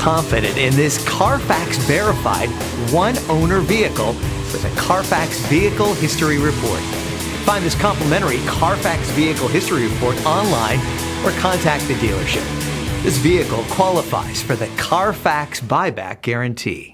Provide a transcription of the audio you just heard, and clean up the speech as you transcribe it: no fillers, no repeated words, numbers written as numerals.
confident in this Carfax verified one-owner vehicle with a Carfax Vehicle History Report. Find this complimentary Carfax Vehicle History Report online or contact the dealership. This vehicle qualifies for the Carfax Buyback Guarantee.